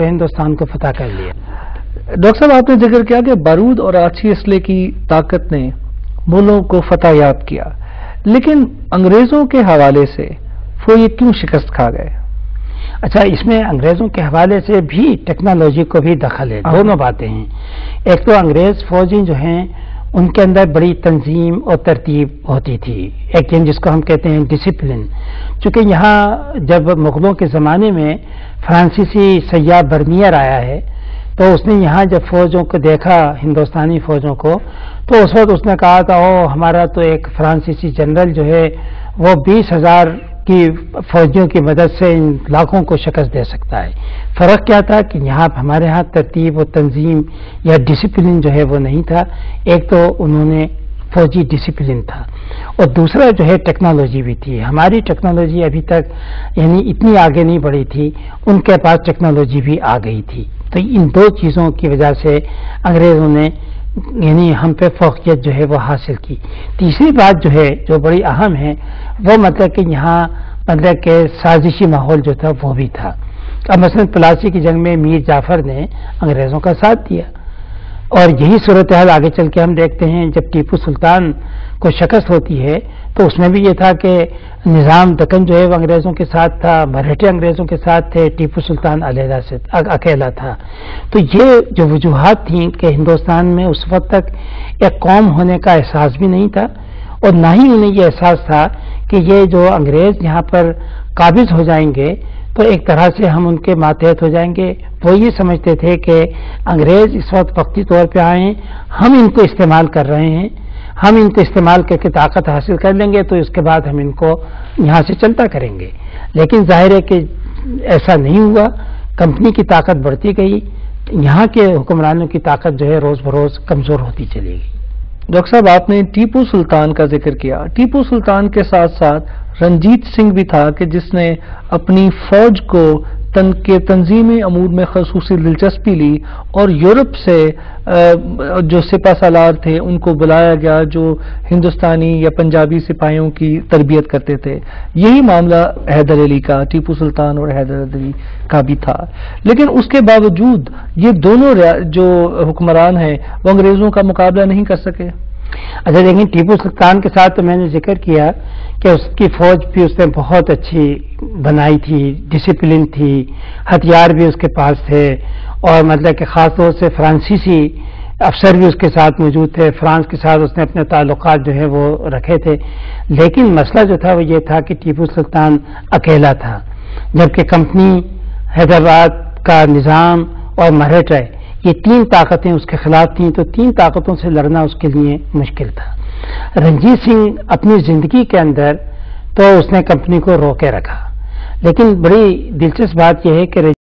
ہندوستان کو فتح کر لیا۔ ڈاکٹر صاحب آپ نے ذکر کیا کہ بارود اور آچھی اسلحے کی طاقت نے ملکوں کو فتح یاب کیا، لیکن انگریزوں کے حوالے سے وہ یہ کیوں شکست کھا گئے؟ اچھا، اس میں انگریزوں کے حوالے سے بھی ٹیکنالوجی کو بھی دخل ہے، دونوں باتیں ہیں۔ ایک تو انگریز فوجیں جو ہیں ان کے اندر بڑی تنظیم اور ترتیب ہوتی تھی، ایک جس کو ہم کہتے ہیں ڈسپلن، چونکہ یہاں جب مغلوں کے زمانے میں فرانسیسی سیاح برنیئر آیا ہے تو اس نے یہاں جب فوجوں کو دیکھا، ہندوستانی فوجوں کو، تو اس وقت اس نے کہا تھا ہمارا تو ایک فرانسیسی جنرل جو ہے وہ 20,000 کی فوجیوں کی مدد سے ان لاکھوں کو شکست دے سکتا ہے۔ فرق کیا تھا کہ یہاں ہمارے ہاں ترتیب و تنظیم یا ڈسپلن جو ہے وہ نہیں تھا۔ ایک تو انہوں نے فوجی ڈسپلن تھا اور دوسرا جو ہے ٹیکنالوجی بھی تھی۔ ہماری ٹیکنالوجی ابھی تک یعنی اتنی آگے نہیں بڑھی تھی، ان کے پاس ٹیکنالوجی بھی آ گئی تھی۔ تو ان دو چیزوں کی وجہ سے انگریزوں نے یعنی ہم پہ فوقیت جو ہے وہ حاصل کی۔ تیسری بات جو ہے جو بڑی اہم ہے وہ مطلب کہ یہاں مطلب کہ سازشی ماحول جو تھا وہ بھی تھا۔ اب مثلا پلاسی کی جنگ میں میر جعفر نے انگریزوں کا ساتھ دیا، اور یہی صورتحال آگے چل کے ہم دیکھتے ہیں جب ٹیپو سلطان کو شکست ہوتی ہے تو اس میں بھی یہ تھا کہ نظام دکن جو ہے وہ انگریزوں کے ساتھ تھا، مراٹھے انگریزوں کے ساتھ تھے، ٹیپو سلطان علیحدہ سے اکیلا تھا۔ تو یہ جو وجوہات تھیں کہ ہندوستان میں اس وقت تک ایک قوم ہونے کا احساس بھی نہیں تھا، اور نہ ہی انہیں یہ احساس تھا کہ یہ جو انگریز یہاں پر قابض ہو جائیں گے تو ایک طرح سے ہم ان کے ماتحت ہو جائیں گے۔ وہ یہ سمجھتے تھے کہ انگریز اس وقت وقتی طور پہ آئے ہیں، ہم ان کو استعمال کر رہے ہیں، ہم ان کو استعمال کر کے طاقت حاصل کر لیں گے تو اس کے بعد ہم ان کو یہاں سے چلتا کریں گے۔ لیکن ظاہر ہے کہ ایسا نہیں ہوا، کمپنی کی طاقت بڑھتی گئی، یہاں کے حکمرانوں کی طاقت جو ہے روز بروز کمزور ہوتی چلی گئی۔ ڈاکٹر صاحب آپ نے ٹیپو سلطان کا ذکر کیا، ٹیپو سلطان کے ساتھ ساتھ رنجیت سنگھ بھی تھا کہ جس نے اپنی فوج کو تنظیمی امور میں خصوصی دلچسپی لی اور یورپ سے جو سپہ سالار تھے ان کو بلایا گیا جو ہندوستانی یا پنجابی سپاہیوں کی تربیت کرتے تھے۔ یہی معاملہ حیدر علی کا، ٹیپو سلطان اور حیدر علی کا بھی تھا، لیکن اس کے باوجود یہ دونوں جو حکمران ہیں وہ انگریزوں کا مقابلہ نہیں کر سکے۔ اچھا لیکن ٹیپو سلطان کے ساتھ تو میں نے ذکر کیا کہ اس کی فوج بھی اس نے بہت اچھی بنائی تھی، ڈسپلن تھی، ہتھیار بھی اس کے پاس تھے، اور مطلب کہ خاص طور سے فرانسیسی افسر بھی اس کے ساتھ موجود تھے، فرانس کے ساتھ اس نے اپنے تعلقات جو ہیں وہ رکھے تھے۔ لیکن مسئلہ جو تھا وہ یہ تھا کہ ٹیپو سلطان اکیلا تھا، جبکہ کمپنی، حیدرآباد کا نظام اور مراٹھے یہ تین طاقتیں اس کے خلاف تھیں، تو تین طاقتوں سے لڑنا اس کے لیے مشکل تھا۔ رنجیت سنگھ اپنی زندگی کے اندر تو اس نے کمپنی کو روکے رکھا، لیکن بڑی دلچسپ بات یہ ہے کہ